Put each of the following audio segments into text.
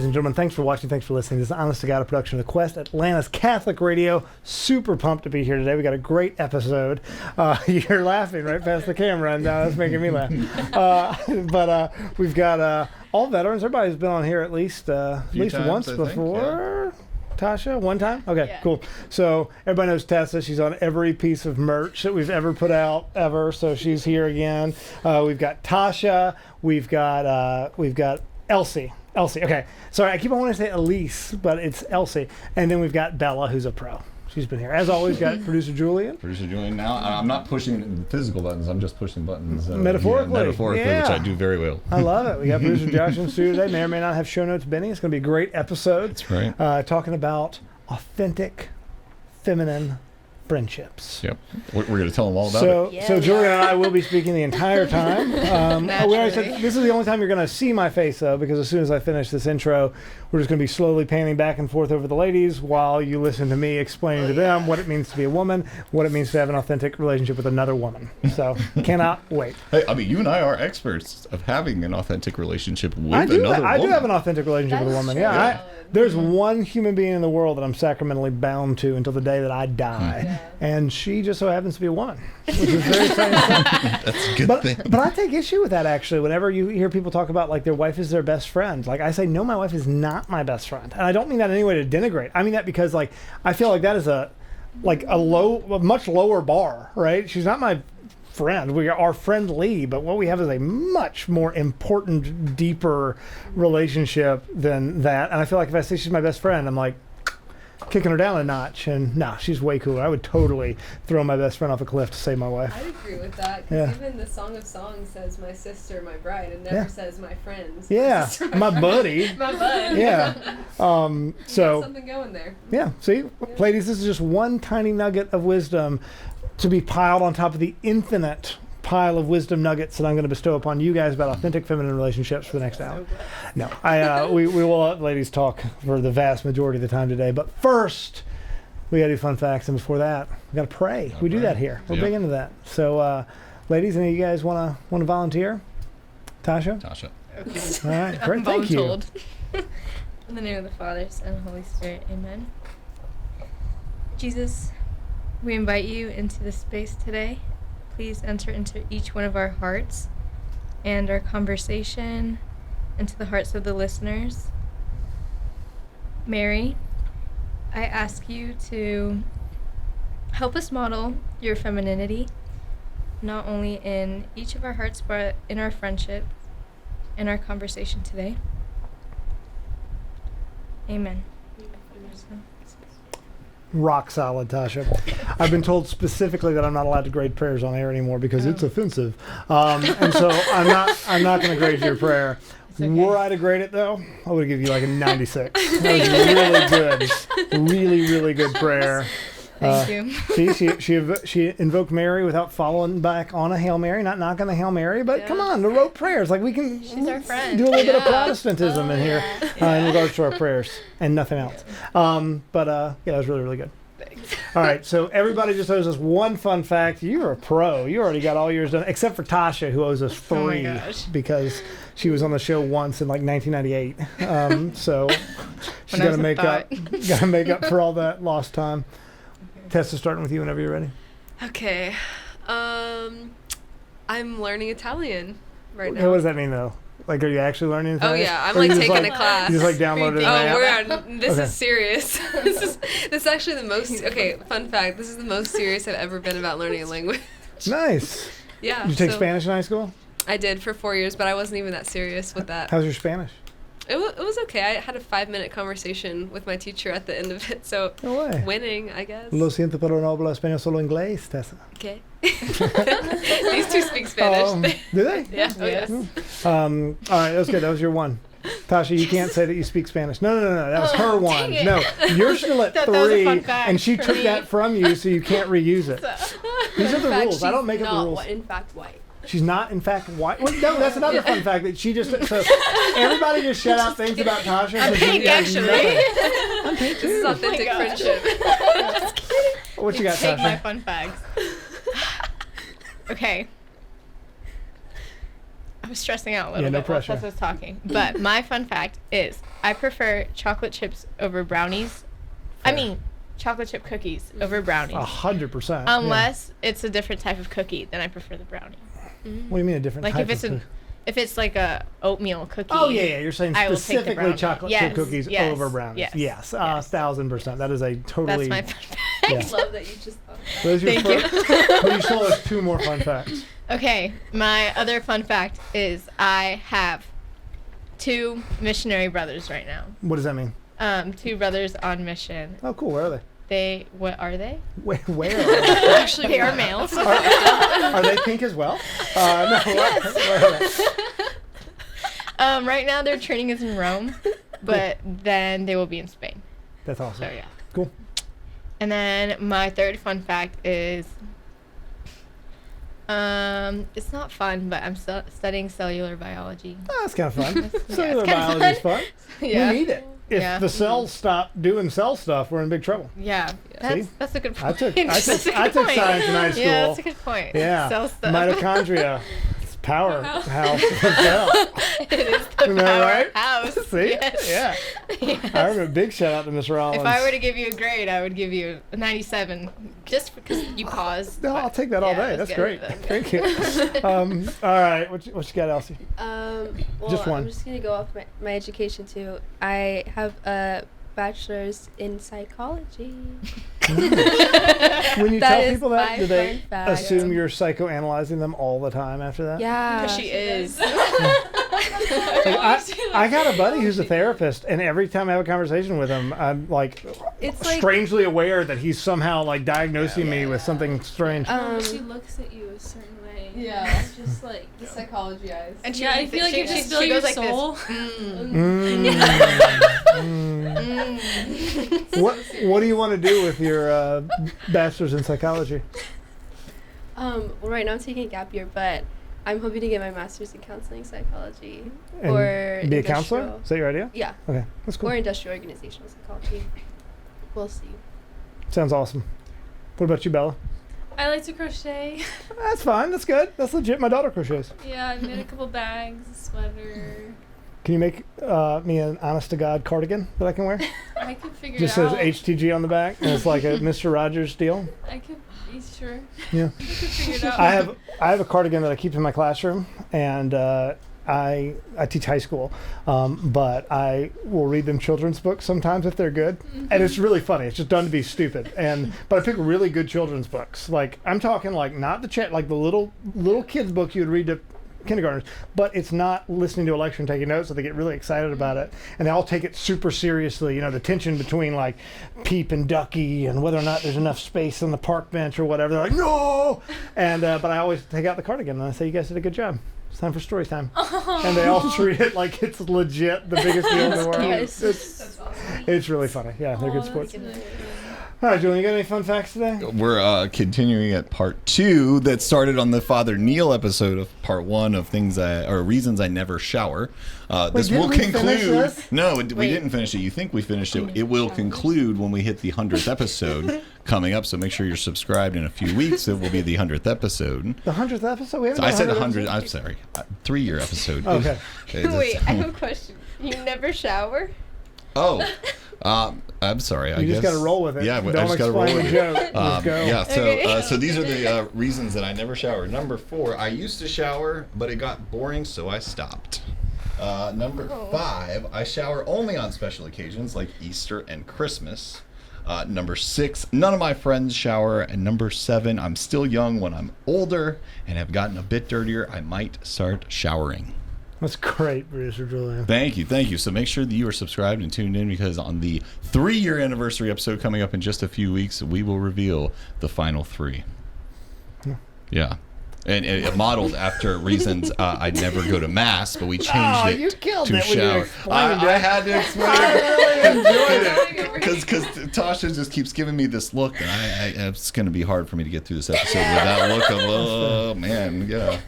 and gentlemen. Thanks for watching. Thanks for listening. This is Honest to God, a production of the Quest, Atlanta's Catholic Radio. Super pumped to be here today. We got a great episode. You're laughing right past the camera, and that's making me laugh. But we've got all veterans. Everybody's been on here at least once before. Yeah. Tasha, one time? Okay, yeah. Cool. So everybody knows Tessa. She's on every piece of merch that we've ever put out ever. So she's here again. We've got Tasha. We've got Elsie. Okay. Sorry, I keep on wanting to say Elise, but it's Elsie. And then we've got Bella, who's a pro. She's been here. As always, got producer Julian. Now, I'm not pushing physical buttons. I'm just pushing buttons. Metaphorically, which I do very well. I love it. We got producer Josh in the studio today. May or may not have show notes. Benny. It's going to be a great episode. That's right. Talking about authentic feminine friendships. Yep. We're going to tell them all about it. So Julian and I will be speaking the entire time. We already said this is the only time you're going to see my face, though, because as soon as I finish this intro, we're just going to be slowly panning back and forth over the ladies while you listen to me explaining to them what it means to be a woman, what it means to have an authentic relationship with another woman. So cannot wait. Hey, I mean, you and I are experts of having an authentic relationship with another woman. I do have an authentic relationship with a woman. Yeah. There's one human being in the world that I'm sacramentally bound to until the day that I die. Yeah. And she just so happens to be a woman, which is very exciting. That's a good thing. But I take issue with that, actually. Whenever you hear people talk about, like, their wife is their best friend, like, I say, no, my wife is not my best friend. And I don't mean that in any way to denigrate. I mean that because, like, I feel like that is a much lower bar, right? She's not my friend. We are friendly, but what we have is a much more important, deeper relationship than that. And I feel like if I say she's my best friend, I'm like kicking her down a notch. And no, she's way cooler. I would totally throw my best friend off a cliff to save my wife. I agree with that. Because even the Song of Songs says my sister, my bride, and never says my friends. Yeah, my buddy. My bud. Yeah. So something going there. Yeah. See, ladies, this is just one tiny nugget of wisdom to be piled on top of the infinite pile of wisdom nuggets that I'm going to bestow upon you guys about authentic feminine relationships for the next hour. No, we will let ladies talk for the vast majority of the time today. But first, we got to do fun facts, and before that, we got to pray. We do that here. We're big into that. So, ladies, any of you guys want to volunteer? Tasha. Okay. All right, great. Thank you. In the name of the Father, Son, and Holy Spirit. Amen. Jesus, we invite you into this space today. Please enter into each one of our hearts and our conversation, into the hearts of the listeners. Mary, I ask you to help us model your femininity, not only in each of our hearts, but in our friendship, in our conversation today. Amen. Rock solid, Tasha. I've been told specifically that I'm not allowed to grade prayers on air anymore because it's offensive, and so I'm not going to grade your prayer. Okay. Were I to grade it though, I would give you like a 96. That was really good, really good prayer. Thank you. See, she invoked Mary without following back on a Hail Mary, not knocking the Hail Mary, but come on, the rote prayers. Like She's our friend. Do a little bit of Protestantism in here in regards to our prayers and nothing else. But that was really good. Thanks. All right, so everybody just owes us one fun fact. You're a pro. You already got all yours done, except for Tasha, who owes us 3 because she was on the show once in like 1998. So she's got to make up for all that lost time. Tessa, starting with you whenever you're ready. Okay. I'm learning Italian right now. What does that mean, though? Like, are you actually learning Italian? Oh, yeah. I'm, like, taking a class. You just, like, downloaded an app? This is serious. This is actually the most... Okay, fun fact. This is the most serious I've ever been about learning a language. Nice. Yeah. Did you take Spanish in high school? I did for 4 years, but I wasn't even that serious with that. How's your Spanish? It was okay. I had a 5-minute conversation with my teacher at the end of it, so winning, I guess. Lo siento, pero no hablo español, solo inglés, Tessa. Okay. These two speak Spanish. Do they? Yeah. Oh, yes. All right, that's good. That was your one. Tasha, you can't say that you speak Spanish. No. That was her one. No, you're still at 3, and she took that from you, so you can't reuse it. These are the rules. I don't make up the rules. In fact, white. She's not, in fact, white. Well, no, that's another fun fact that she just. So everybody just shout out things about Tasha. I'm pink, actually. I'm pink too. This is authentic friendship. Just kidding. What you got, Take Tasha? my fun facts. Okay. I was stressing out a little bit while Tessa was talking. But my fun fact is I prefer chocolate chips over brownies. I mean, chocolate chip cookies over brownies. 100%. Unless it's a different type of cookie, then I prefer the brownie. What do you mean a different Like type if it's like a oatmeal cookie. Oh yeah, you're saying I will take the specifically brownie. chocolate Yes, chip cookies yes, over brownies. yes, Yes, yes. 1000%. That is a totally. That's my fun fact. I Yeah. love that you just thought that. Those are your Thank you. But you still have 2 more fun facts. Okay, my other fun fact is I have 2 missionary brothers right now. What does that mean? 2 brothers on mission. Oh, cool. Where are they? What are they? Where are they? Actually, They are males. Are they pink as well? No. Where are they? Right now their training is in Rome, but then they will be in Spain. That's awesome. So yeah. Cool. And then my third fun fact is, it's not fun, but I'm studying cellular biology. Oh, that's kind of fun. Yeah, Cellular it's kinda biology is fun. Yeah. We need it. If Yeah. the cells stop doing cell stuff, we're in big trouble. Yeah, See? that's a good I point. took That's a good I took point. science in high school. Yeah, that's a good point. Yeah. Cell stuff. Mitochondria. It's powerhouse of the cell. It is the Am I right? powerhouse. See? Yes. Yeah. Yes. I remember. Big shout out to Miss Rollins. If I were to give you a grade, I would give you a 97, just because you paused. No, but I'll take that all yeah, day. That's good. great. That's Thank good. you. All right. What you got, Elsie? Well, Just one. I'm just gonna go off my education too. I have a bachelor's in psychology. When you That tell is people that, my do they fun fact. assume you're psychoanalyzing them all the time after that? Yeah. She is. I got a buddy who's a therapist, and every time I have a conversation with him, I'm like, It's like strangely aware that he's somehow like diagnosing me with something strange. She looks at you a certain way. Yeah. It's just like the psychology eyes. And she yeah, I feel like she, you just she feel goes your like this. soul. What do you want to do with your bachelor's in psychology? Well, right now I'm taking a gap year, but I'm hoping to get my master's in counseling psychology And or be a counselor? industrial- Is that your idea? Yeah, Okay, that's cool. or industrial organizational psychology. We'll see. Sounds awesome. What about you, Bella? I like to crochet. That's fine. That's good. That's legit. My daughter crochets. Yeah, I made a couple bags, a sweater. Can you make me an honest to God cardigan that I can wear? I could figure Just it says out. HTG on the back, and it's like a Mr. Rogers deal. I could be sure. Yeah. I could figure it out. I have a cardigan that I keep in my classroom, and I teach high school, but I will read them children's books sometimes if they're good, and it's really funny. It's just done to be stupid, but I pick really good children's books. Like I'm talking like not the like the little kids books you would read to kindergartners, but it's not listening to a lecture and taking notes, so they get really excited about it, and they all take it super seriously. You know, the tension between like Peep and Ducky and whether or not there's enough space on the park bench or whatever. They're like, no, and but I always take out the cardigan and I say, you guys did a good job. It's time for story time. And they all treat it like it's legit the biggest deal in the world. Yes. It's really funny. Yeah, they're good sports. That's good. All right, Julian, you got any fun facts today? We're continuing at part 2 that started on the Father Neil episode of part 1 of reasons I never shower. This didn't will we finish conclude. this? No, we didn't finish it. You think we finished it? It will conclude when we hit the 100th episode coming up. So make sure you're subscribed in a few weeks. It will be the 100th episode. The 100th episode? We haven't I done said 100 100. I'm sorry, 3-year episode. Okay. Wait, I have a question. You never shower? Oh. I'm sorry. I You guess. just got to roll with it. Yeah, Don't I just got to roll explain with the it. joke. Just go. Yeah, so Okay. so these are the reasons that I never shower. Number 4, I used to shower, but it got boring, so I stopped. Number 5, I shower only on special occasions like Easter and Christmas. Number 6, none of my friends shower. And number 7, I'm still young. When I'm older and have gotten a bit dirtier, I might start showering. That's great, producer Julian. Thank you. So make sure that you are subscribed and tuned in, because on the 3-year anniversary episode coming up in just a few weeks, we will reveal the final 3. Yeah. And it modeled afafter reasons I'd never go to mass, but we changed it you killed to it when you shower. explained I it. had to explain I really enjoyed it. because Tasha just keeps giving me this look, and it's going to be hard for me to get through this episode with that look of, oh, man, yeah.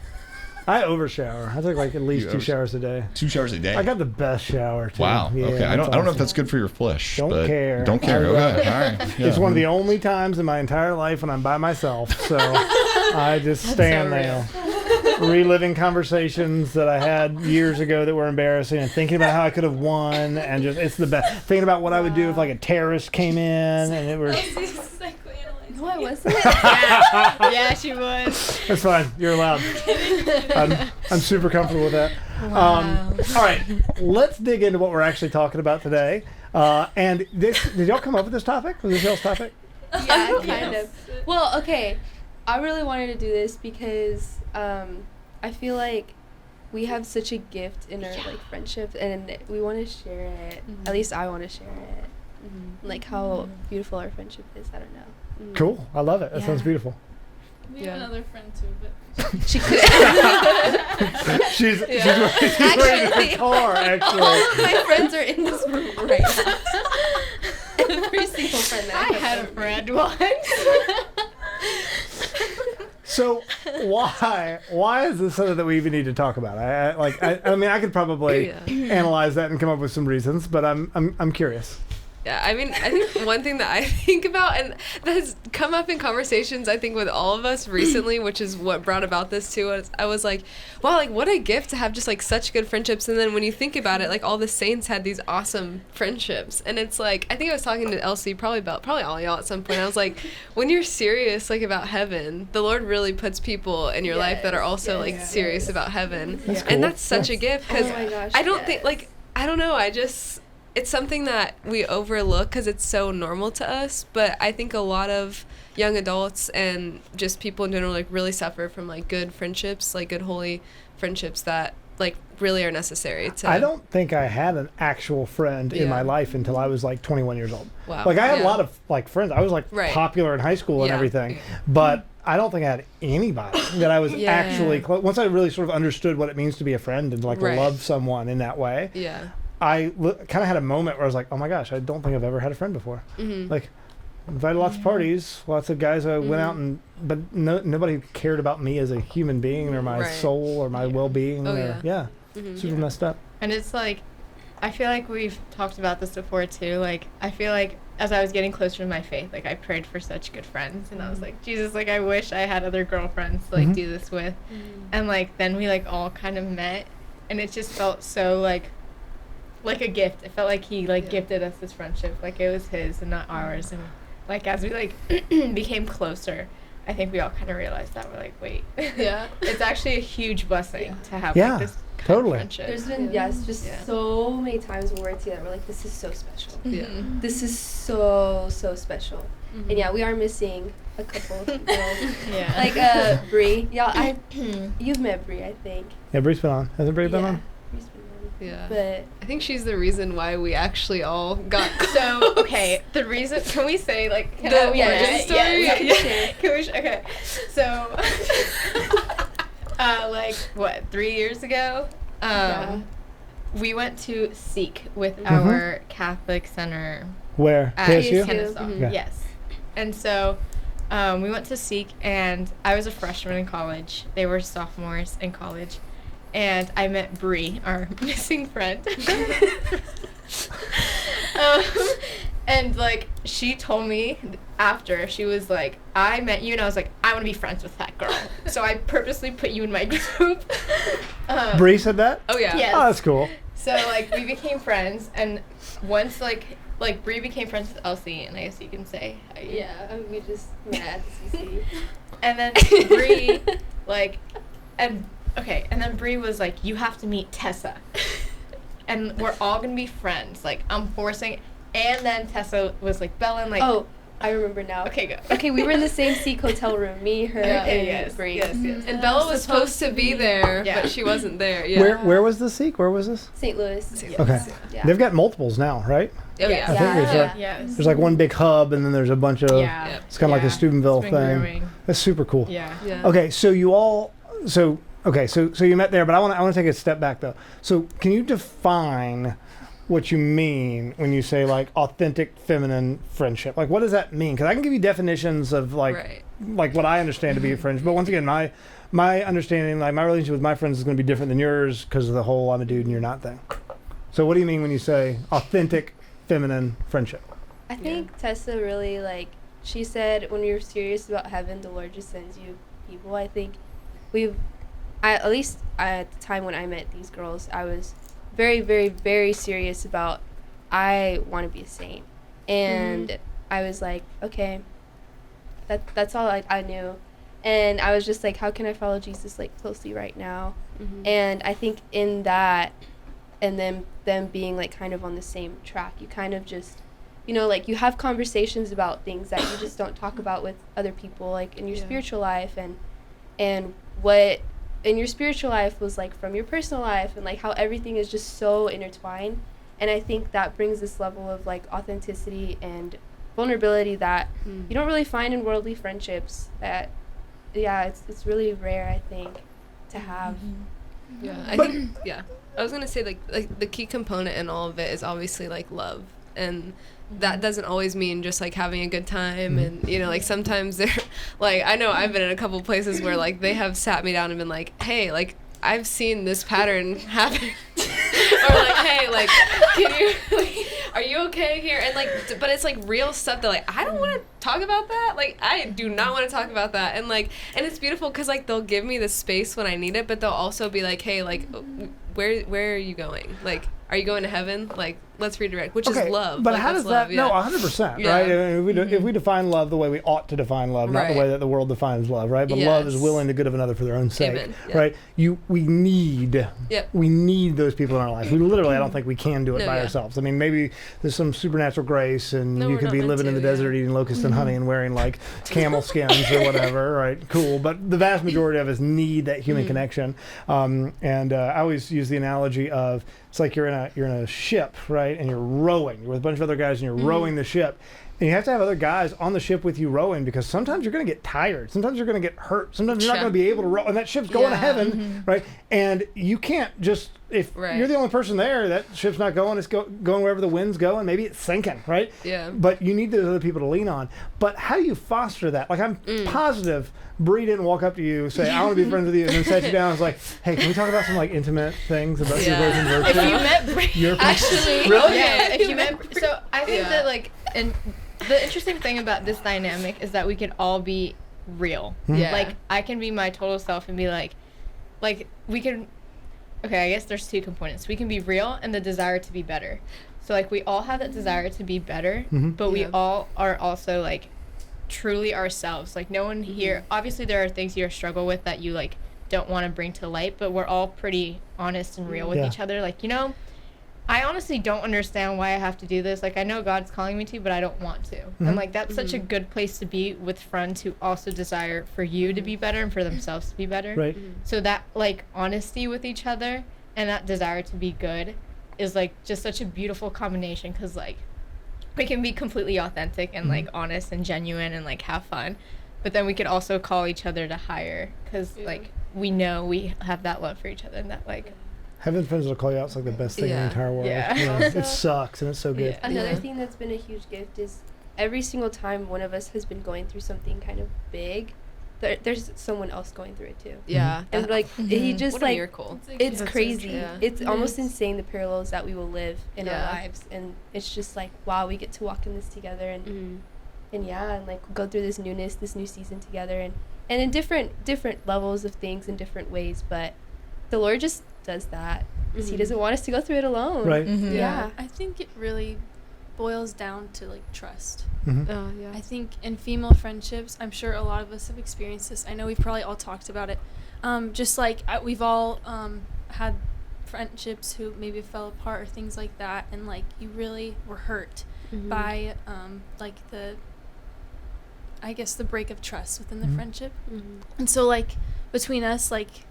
I overshower. I take like at least You 2 showers a day. 2 showers a day? I got the best shower too. Wow. Yeah, Okay. I don't know if awesome. that's good for your flesh. Don't but care. Don't care. Okay. All right. Yeah. It's one of the only times in my entire life when I'm by myself, so I just stand there. reliving conversations that I had years ago that were embarrassing, and thinking about how I could have won, and just it's the best. Thinking about what I would do if like a terrorist came in, and it was. No, I wasn't. Yeah, she was. That's fine. You're allowed. I'm super comfortable with that. Wow. All right, let's dig into what we're actually talking about today. And this, did y'all come up with this topic? Was this y'all's topic? Yeah, kind of. Well, okay. I really wanted to do this because I feel like we have such a gift in our like friendship, and we want to share it. At least I want to share it. Like how beautiful our friendship is. I don't know. Cool. I love it. That sounds Yeah. beautiful. We have another friend too, but She could. She's wearing a guitar, actually. All of my friends are in this room right now. Every single friend that I had a friend once. So why is this something that we even need to talk about? I mean I could probably analyze that and come up with some reasons, but I'm curious. Yeah, I mean, I think one thing that I think about, and that has come up in conversations, I think, with all of us recently, which is what brought about this too, is I was like, wow, like, what a gift to have just, like, such good friendships. And then when you think about it, like, all the saints had these awesome friendships. And it's like, I think I was talking to Elsie, probably all y'all at some point. I was like, when you're serious, like, about heaven, the Lord really puts people in your life that are also, like, serious about heaven. That's cool. And that's such a gift, because Oh my gosh, I don't think, yes. like, I don't know, it's something that we overlook because it's so normal to us, but I think a lot of young adults and just people in general like really suffer from like good friendships, like good holy friendships that like really are necessary to. I don't think I had an actual friend in my life until I was like 21 years old. Wow. Like I had a Yeah. lot of like friends. I was like popular in high school and Yeah. everything, but I don't think I had anybody that I was Yeah. actually close. Once I really sort of understood what it means to be a friend and like Right. love someone in that way, Yeah. I kind of had a moment where I was like, oh my gosh, I don't think I've ever had a friend before. Like, invited lots of parties, lots of guys I went out but nobody cared about me as a human being or my soul or my well-being. Oh, or, super messed up. And it's like, I feel like we've talked about this before too. Like, I feel like as I was getting closer to my faith, like I prayed for such good friends, and I was like, Jesus, like I wish I had other girlfriends to like do this with. And like then we like all kind of met, and it just felt so like a gift. It felt like he like gifted us this friendship, like it was his and not ours. And like as we like became closer, I think we all kind of realized that we're like, wait, Yeah. it's actually a huge blessing to have Yeah, like this kind totally. of friendship. There's been so many times when we're together. We're like, this is so special. Yeah. This is so special. And yeah, we are missing a couple of girls. Yeah. Like Bree. Yeah, you've met Bree, I think. Yeah, Bree's been on. Hasn't Bree been Yeah, on? Bree's been on. Yeah. But I think she's the reason why we actually all got So okay, the reason, can we say like The origin origin story? Yeah. Can we? Okay, so like what 3 years ago, we went to Seek with our Catholic center Where? at KSU? Kennesaw. Yeah. Yes, and so we went to Seek, and I was a freshman in college. They were sophomores in college. And I met Bree, our missing friend. And like she told me after, she was like, I met you and I was like, I want to be friends with that girl. So I purposely put you in my group. Bree said that? Oh yeah. Yes. Oh, that's cool. So like we became friends, and once like Bree became friends with Elsie, and I guess you can say we just met at the CC. and then Bree and then Bree was like, you have to meet Tessa. And we're all gonna be friends. Like, I'm forcing. And then Tessa was like, Bella, and like. Oh, I remember now. Okay, go. Okay, we were in the same Seek hotel room. Me, her, and Bree. Yes. And Bella was supposed to be there, Yeah. but she wasn't there. Yeah. Where was the Seek? Where was this? St. Louis. Okay. Yeah. They've got multiples now, right? Oh yeah. I think there's Yes. there's like one big hub and then there's a bunch of Yeah. it's kind of like a Steubenville It's been thing. growing. That's super cool. Yeah. Yeah. Okay, so you met there, but I want to take a step back though. So can you define what you mean when you say like authentic feminine friendship? Like what does that mean? Because I can give you definitions of like what I understand to be a friendship, but once again, my understanding, like my relationship with my friends is going to be different than yours because of the whole I'm a dude and you're not thing. So what do you mean when you say authentic feminine friendship? I think Tessa really, like, she said when you're serious about heaven, the Lord just sends you people. I think we've at least at the time when I met these girls, I was very, very, very serious about I want to be a saint. And I was like, okay, that's all I knew. And I was just like, how can I follow Jesus like closely right now? And I think in that, and then them being like kind of on the same track, you kind of just, you know, like you have conversations about things that you just don't talk about with other people, like in your spiritual life, and what in your spiritual life was like from your personal life, and like how everything is just so intertwined. And I think that brings this level of like authenticity and vulnerability that you don't really find in worldly friendships. That it's really rare, I think, to have. I think I was gonna say like the key component in all of it is obviously like love, and that doesn't always mean just like having a good time. And you know, like sometimes they're like, I know I've been in a couple places where like they have sat me down and been like, hey, like I've seen this pattern happen. Or like, hey, like, can you, like, are you okay here? And like, but it's like real stuff that like, I don't want to talk about that. Like, I do not want to talk about that. And like, and it's beautiful because like they'll give me the space when I need it, but they'll also be like, hey, like, where are you going? Like, are you going to heaven? Like, let's redirect, which is love. But like, how does love, that? No, 100%. Right? If we define love the way we ought to define love, not the way that the world defines love, right? But love is willing the good of another for their own sake, right? We need those people in our life. We literally, I don't think we can do it by ourselves. I mean, maybe there's some supernatural grace, and you could be living in the desert eating locusts and honey and wearing like camel skins or whatever, right? Cool. But the vast majority of us need that human connection. And I always use the analogy of it's like you're in a ship, right? And you're rowing. You're with a bunch of other guys, and you're rowing the ship. And you have to have other guys on the ship with you rowing, because sometimes you're going to get tired. Sometimes you're going to get hurt. Sometimes you're not going to be able to row. And that ship's going to heaven, right? And you can't just, if you're the only person there, that ship's not going. It's going wherever the wind's going. Maybe it's sinking, right? Yeah. But you need those other people to lean on. But how do you foster that? Like, I'm positive Bree didn't walk up to you, say, I want to be friends with you, and then sat you down and was like, hey, can we talk about some like intimate things about your virgin virtue? If you met Bree, actually, really? Yeah, if you met, so I think that like, and the interesting thing about this dynamic is that we can all be real. Yeah. Like, I can be my total self and be like we can, okay, I guess there's two components. We can be real and the desire to be better. So like we all have that desire to be better, but we all are also like truly ourselves. Like no one here, obviously there are things you struggle with that you like don't want to bring to light, but we're all pretty honest and real with each other. Like, you know, I honestly don't understand why I have to do this. Like, I know God's calling me to, but I don't want to. And like that's such a good place to be with friends who also desire for you to be better and for themselves to be better. Right. So that like honesty with each other and that desire to be good is like just such a beautiful combination, because like we can be completely authentic and like honest and genuine and like have fun, but then we could also call each other to higher, because like we know we have that love for each other, and that like having friends that'll call you out is like the best thing in the entire world. Yeah. You know, Also, it sucks and it's so good. Another thing that's been a huge gift is every single time one of us has been going through something kind of big, there's someone else going through it too. Yeah. And like he just what a like miracle. it's That's crazy. so true. It's almost insane the parallels that we will live in our Yeah. lives, and it's just like, wow, we get to walk in this together, and and like go through this newness, this new season together, and in different levels of things in different ways. But the Lord just does that because He doesn't want us to go through it alone. Right. Yeah. I think it really boils down to like trust. Yeah. I think in female friendships, I'm sure a lot of us have experienced this. I know we've probably all talked about it. Just like we've all had friendships who maybe fell apart or things like that, and like you really were hurt by like the break of trust within the friendship. And so like between us, like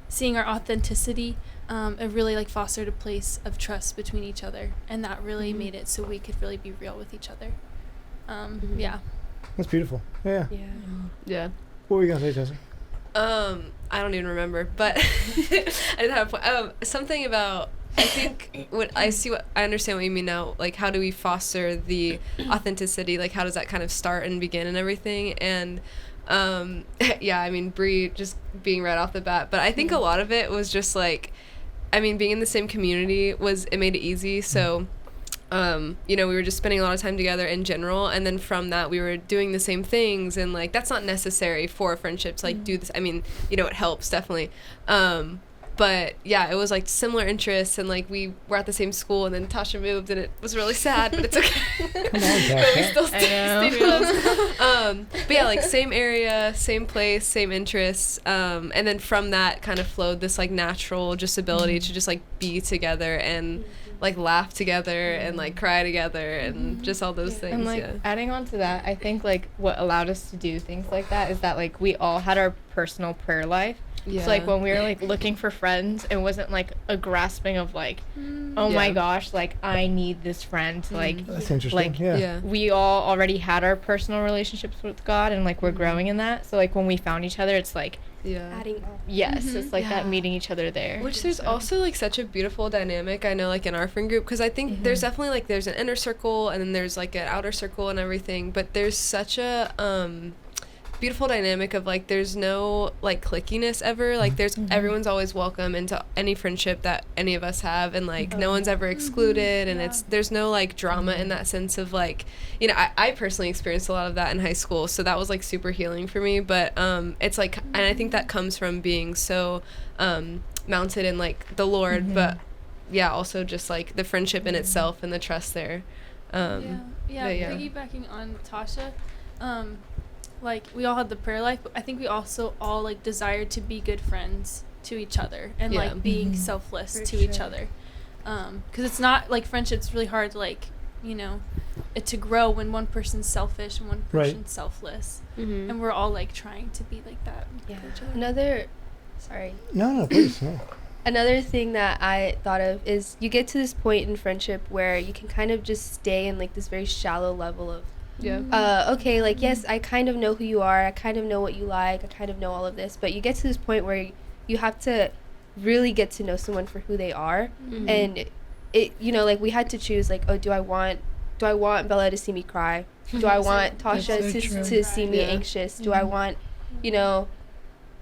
seeing our authenticity, it really like fostered a place of trust between each other, and that really made it so we could really be real with each other. Yeah. That's beautiful. Yeah. Yeah. What were you going to say, Tessa? I don't even remember, but I did have a point. Something about, I think when I understand what you mean now, like how do we foster the authenticity, like how does that kind of start and begin and everything, and yeah, I mean, Bree just being right off the bat, but I think a lot of it was just like, I mean, being in the same community it made it easy, so you know, we were just spending a lot of time together in general, and then from that we were doing the same things, and like that's not necessary for a friendship to like do this. I mean, you know, it helps definitely, but yeah, it was like similar interests, and like we were at the same school, and then Tasha moved, and it was really sad, but it's okay. But we still stayed close. But yeah, like same area, same place, same interests, and then from that kind of flowed this like natural just ability to just like be together and like laugh together and like cry together and just all those things. And like adding on to that, I think like what allowed us to do things like that is that like we all had our personal prayer life. Yeah. So like when we were like looking for friends, it wasn't like a grasping of like, oh my gosh, like I need this friend to like. That's interesting. Like yeah. we all already had our personal relationships with God, and like we're growing in that. So like when we found each other, it's like adding up. yes, it's like that meeting each other there. Which there's also like such a beautiful dynamic, I know, like in our friend group, because I think there's definitely like there's an inner circle and then there's like an outer circle and everything, but there's such a beautiful dynamic of like there's no like clickiness ever, like there's everyone's always welcome into any friendship that any of us have, and like no one's ever excluded, and it's there's no like drama in that sense of like, you know, I personally experienced a lot of that in high school, so that was like super healing for me, but it's like, and I think that comes from being so mounted in like the Lord, but yeah, also just like the friendship in itself and the trust there. Piggybacking on Tasha, like we all had the prayer life, but I think we also all like desired to be good friends to each other and like being selfless to each other, because it's not like friendship's really hard to like, you know, it to grow when one person's selfish and one person's selfless, and we're all like trying to be like that with each other. No, please. Yeah. Another thing that I thought of is you get to this point in friendship where you can kind of just stay in like this very shallow level of okay, like yes, I kind of know who you are, I kind of know what you like, I kind of know all of this, but you get to this point where you have to really get to know someone for who they are, and it, you know, like we had to choose like, oh, do I want Bella to see me cry? Do I want Tasha to see me anxious? Do I want, you know,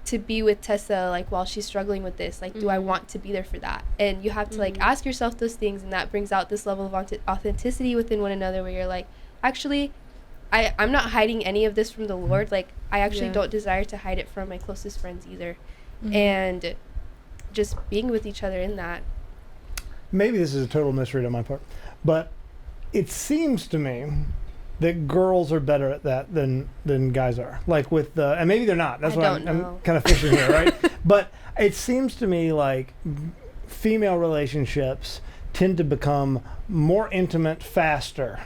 to be with Tessa like while she's struggling with this? Like, do I want to be there for that? And you have to like ask yourself those things, and that brings out this level of authenticity within one another where you're like, actually, I'm not hiding any of this from the Lord. Like, I actually don't desire to hide it from my closest friends either. And just being with each other in that. Maybe this is a total misread on my part, but it seems to me that girls are better at that than guys are. Like with the, and maybe they're not. That's why I'm kind of fishing here, right? But it seems to me like female relationships tend to become more intimate faster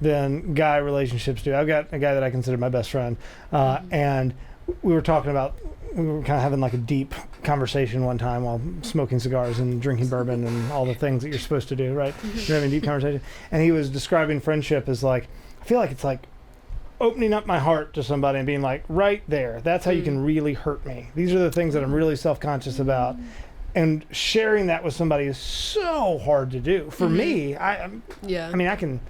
than guy relationships do. I've got a guy that I consider my best friend, and we were talking about, we were kind of having like a deep conversation one time while smoking cigars and drinking bourbon and all the things that you're supposed to do, right? You're having a deep conversation. And he was describing friendship as like, I feel like it's like opening up my heart to somebody and being like, right there, that's how you can really hurt me. These are the things that I'm really self-conscious about. And sharing that with somebody is so hard to do. For me, I mean, I can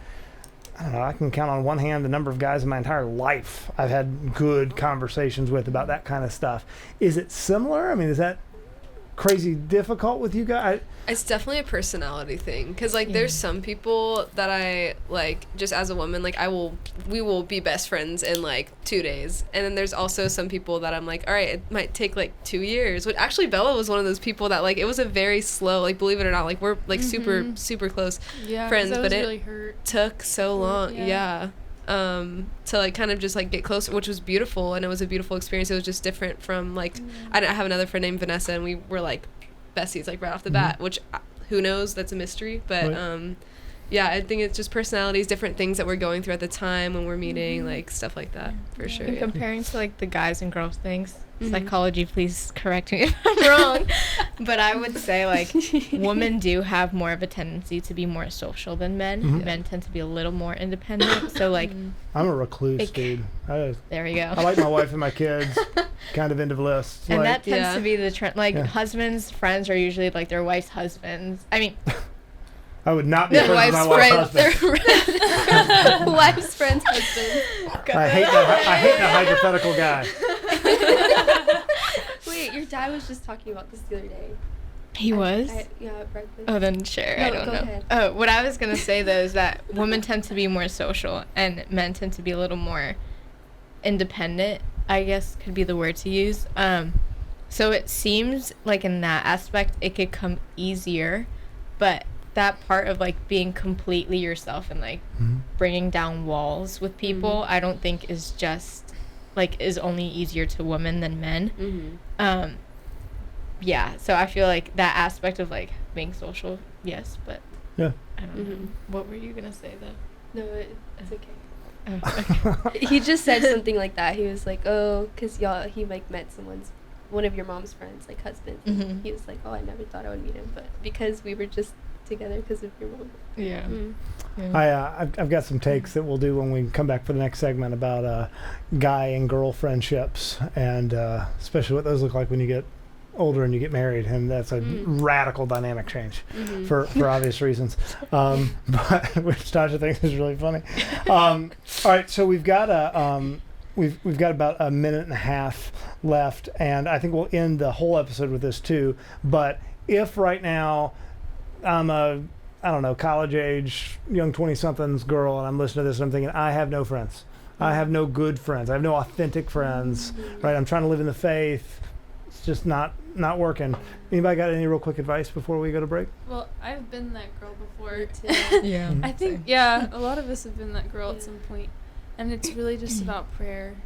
count on one hand the number of guys in my entire life I've had good conversations with about that kind of stuff. Is it similar? I mean, is that crazy difficult with you guys? It's definitely a personality thing, because like there's some people that I like, just as a woman, like we will be best friends in like 2 days, and then there's also some people that I'm like, all right, it might take like 2 years. Which actually Bella was one of those people that like it was a very slow, like believe it or not, like we're like super close friends, but it really took so long to like kind of just like get closer, which was beautiful, and it was a beautiful experience. It was just different from like I have another friend named Vanessa, and we were like besties like right off the bat, which who knows, that's a mystery, but I think it's just personalities, different things that we're going through at the time when we're meeting, like stuff like that, for sure. And comparing to like the guys and girls things, psychology, please correct me if I'm wrong, but I would say like women do have more of a tendency to be more social than men. Men tend to be a little more independent, so like I'm a recluse, dude. There we go. I like my wife and my kids, kind of individualist. And like, that tends to be the trend. Like husbands' friends are usually like their wife's husbands. I mean, I would not be friends with my wife's husband. Wife's friend's husband. I hate that hypothetical guy. Wait, your dad was just talking about this the other day. He was? Yeah, at breakfast. Oh, then share. I No, don't go know. ahead. Oh, what I was going to say, though, is that women tend to be more social and men tend to be a little more independent, I guess could be the word to use. So it seems like in that aspect, it could come easier, but that part of like being completely yourself and like bringing down walls with people, I don't think is just like is only easier to women than men. Yeah, so I feel like that aspect of like being social, yes, but Yeah. I don't know. What were you gonna say though? No, it's okay. Oh, okay. He just said something like that. He was like, oh, because he like met one of your mom's friends, like husband. He was like, oh, I never thought I would meet him, but because we were just together because of your mom. Yeah. I've got some takes that we'll do when we come back for the next segment about guy and girl friendships, and especially what those look like when you get older and you get married, and that's a radical dynamic change for obvious reasons. But which Tasha thinks is really funny. All right, so we've got we've got about a minute and a half left, and I think we'll end the whole episode with this too. But if right now I'm a college age young 20-somethings girl, and I'm listening to this and I'm thinking I have no friends. I have no good friends. I have no authentic friends. Right? I'm trying to live in the faith. It's just not working. Anybody got any real quick advice before we go to break? Well, I've been that girl before. Yeah. I think, yeah, a lot of us have been that girl at some point. And it's really just about prayer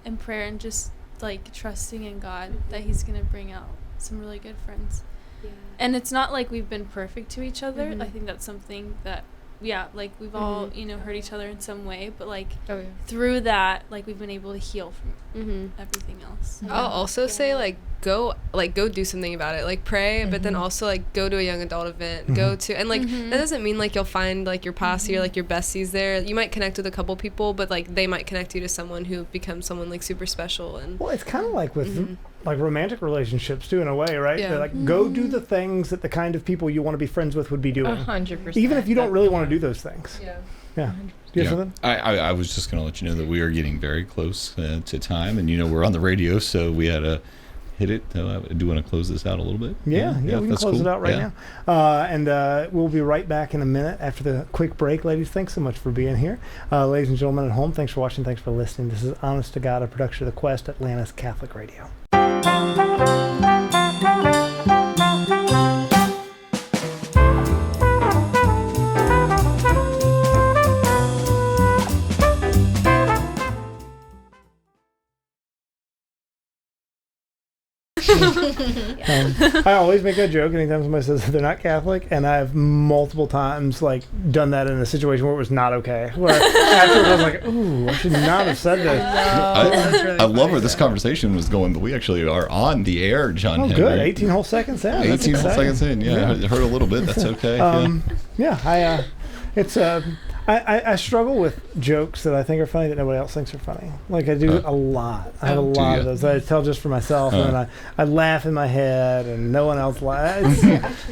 and just, like, trusting in God that He's going to bring out some really good friends. Yeah. And it's not like we've been perfect to each other. I think that's something that, like, we've all, hurt each other in some way. But, like, through that, like, we've been able to heal from everything else. I'll also say, like, go do something about it, like pray, but then also like go to a young adult event, go to, and like that doesn't mean like you'll find like your posse or like your besties there. You might connect with a couple people, but like they might connect you to someone who becomes someone like super special. And well, it's kind of like with like romantic relationships too, in a way, right? Yeah. They're like go do the things that the kind of people you want to be friends with would be doing, 100%. even if you don't really want to do those things. Yeah. Do you have something? I was just going to let you know that we are getting very close to time, and we're on the radio, so we had to hit it. Do you want to close this out a little bit? Yeah, we can close it out right now. And we'll be right back in a minute after the quick break. Ladies, thanks so much for being here. Ladies and gentlemen at home, thanks for watching. Thanks for listening. This is Honest to God, a production of The Quest, Atlanta's Catholic Radio. I always make that joke anytime somebody says that they're not Catholic, and I've multiple times like done that in a situation where it was not okay. Where afterwards I was like, "Ooh, I should not have said this." I love where this conversation was going, but we actually are on the air, John. Oh, Henry. good. 18 whole seconds in. 18 whole seconds in. Yeah, I heard a little bit. That's okay. I struggle with jokes that I think are funny that nobody else thinks are funny. Like I do a lot. I have a lot of those that I tell just for myself, and then I laugh in my head, and no one else laughs.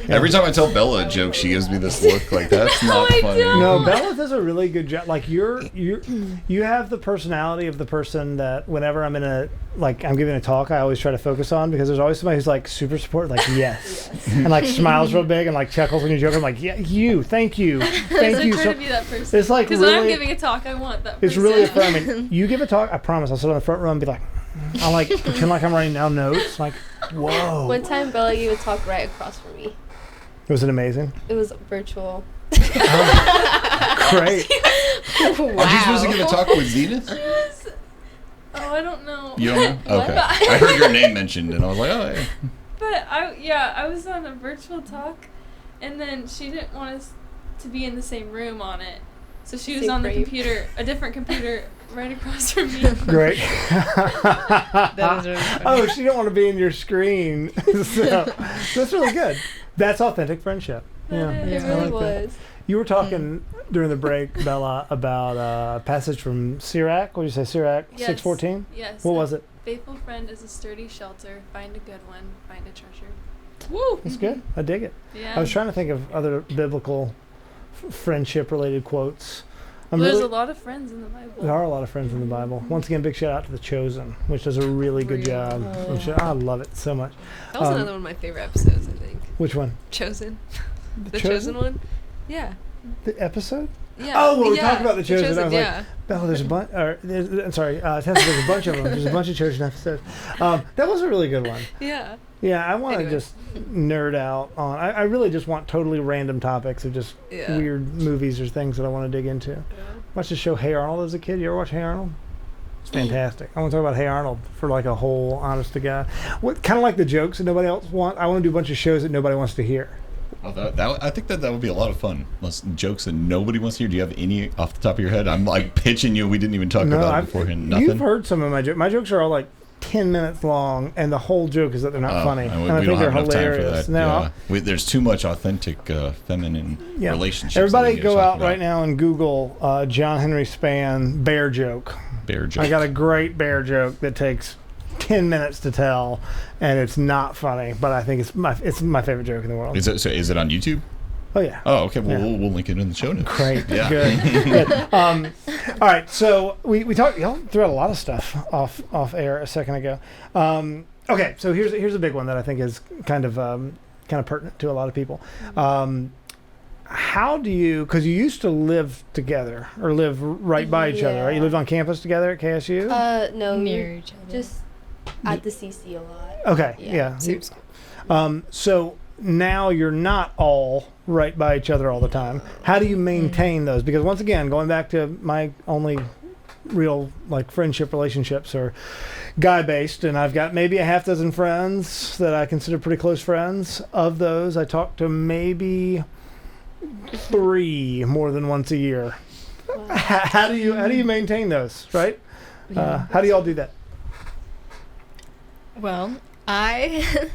Every time I tell Bella a joke, she gives me this look like that's not funny. No, Bella does a really good job. Like you have the personality of the person that whenever I'm I'm giving a talk, I always try to focus on, because there's always somebody who's like super supportive, like yes. And like smiles real big and like chuckles when you joke. I'm like, yeah, thank you. I try to be that person. It's like because really, when I'm giving a talk, I want that person. It's really affirming. You give a talk, I promise, I'll sit on the front row and be like, I'll like pretend like I'm writing down notes. Like, whoa. One time Bella gave a talk right across from me. Was it amazing? It was virtual. Great. Wow. Are you supposed to give a talk with Zenith? I don't know. You don't know? Okay. I heard your name mentioned, and I was like, oh, yeah. But I was on a virtual talk, and then she didn't want us to be in the same room on it. So she was on the computer, a different computer, right across from me. Great. That was really funny. Oh, she didn't want to be in your screen. So that's really good. That's authentic friendship. Yeah, It really was. You were talking during the break, Bella, about a passage from Sirach. What did you say, Sirach 6:14? Yes. What was it? Faithful friend is a sturdy shelter. Find a good one. Find a treasure. Woo! That's good. I dig it. Yeah. I was trying to think of other biblical friendship-related quotes. There's a lot of friends in the Bible. There are a lot of friends in the Bible. Once again, big shout out to The Chosen, which does a really good job. I love it so much. That was another one of my favorite episodes, I think. Which one? Chosen. The Chosen one? Yeah. The episode? Yeah. Oh, well, we yeah. talked about The Chosen. I was yeah. like, oh, there's a bunch. Tessa, there's a bunch of them. There's a bunch of Chosen episodes. That was a really good one. Yeah. Yeah, I want to Anyway. just nerd out on. I really just want totally random topics of just weird movies or things that I want to dig into. Watched the show Hey Arnold as a kid. You ever watch Hey Arnold? It's fantastic. I want to talk about Hey Arnold for like a whole honest to God. What kind of like the jokes that nobody else wants. I want to do a bunch of shows that nobody wants to hear. Well, I think that would be a lot of fun. Jokes that nobody wants to hear. Do you have any off the top of your head? I'm like pitching you. We didn't even talk about it beforehand. Nothing. You've heard some of my jokes. My jokes are all like 10 minutes long, and the whole joke is that they're not funny. And I we think don't have they're enough hilarious. time for that. There's too much authentic feminine relationships. Everybody go out right now and Google John Henry Spann bear joke. Bear joke. I got a great bear joke that takes 10 minutes to tell, and it's not funny, but I think it's my favorite joke in the world. Is it on YouTube? Oh, yeah. Oh, okay. Well, we'll link it in the show notes. Great. Yeah. Good. All right. So we talked. Y'all threw out a lot of stuff off air a second ago. Okay. So here's a big one that I think is kind of pertinent to a lot of people. How do you? Because you used to live together or live right by each other, right? You lived on campus together at KSU. No, Near each other. just at the CC a lot. Okay. Yeah. Yeah. So now you're not all right by each other all the time. How do you maintain those? Because once again, going back to my only real like friendship relationships are guy based, and I've got maybe a half dozen friends that I consider pretty close friends. Of those, I talk to maybe 3 more than once a year. Wow. How do you maintain those? Right? How do y'all do that? Well, I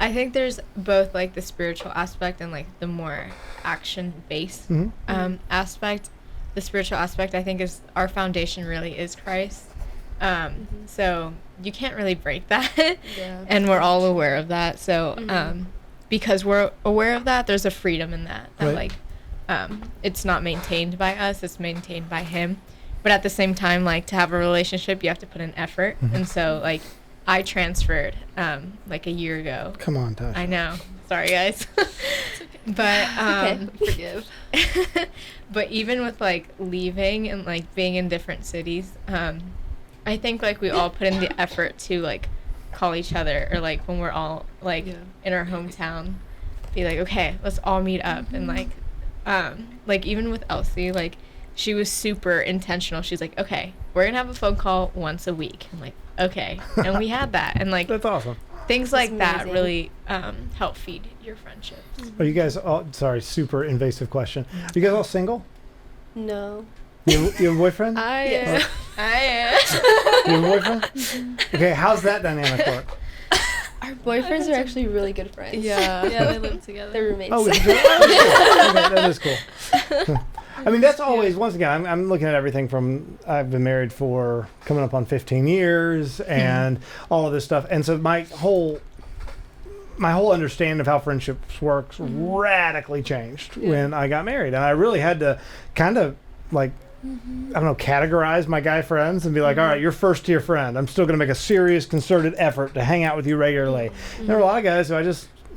think there's both like the spiritual aspect and like the more action based aspect. The spiritual aspect I think is our foundation really is Christ. So you can't really break that. And we're all aware of that. So because we're aware of that, there's a freedom in that. That Right. like it's not maintained by us, it's maintained by him. But at the same time, like to have a relationship you have to put in effort. And so like I transferred like a year ago. Come on, Tasha. I know. Sorry, guys. But Forgive. but even with like leaving and like being in different cities, I think like we all put in the effort to like call each other, or like when we're all like in our hometown, be like, okay, let's all meet up. And like even with Elsie, like she was super intentional. She's like, okay, we're gonna have a phone call once a week. I'm like, okay. And we had that, and like That's awesome. things like that amazing. really help feed your friendships. Are you guys all, sorry, super invasive question. Are you guys all single? No. You have a boyfriend? I Yes. You have a boyfriend? Okay, how's that dynamic work? Our boyfriends are actually really good friends. Yeah. Yeah, they live together. They're roommates. Oh, that is cool. I mean, that's always, once again, I'm looking at everything from, I've been married for coming up on 15 years and all of this stuff. And so my whole understanding of how friendships works radically changed when I got married. And I really had to kind of like, I don't know, categorize my guy friends and be like, all right, you're first tier friend. I'm still going to make a serious concerted effort to hang out with you regularly. There are a lot of guys who I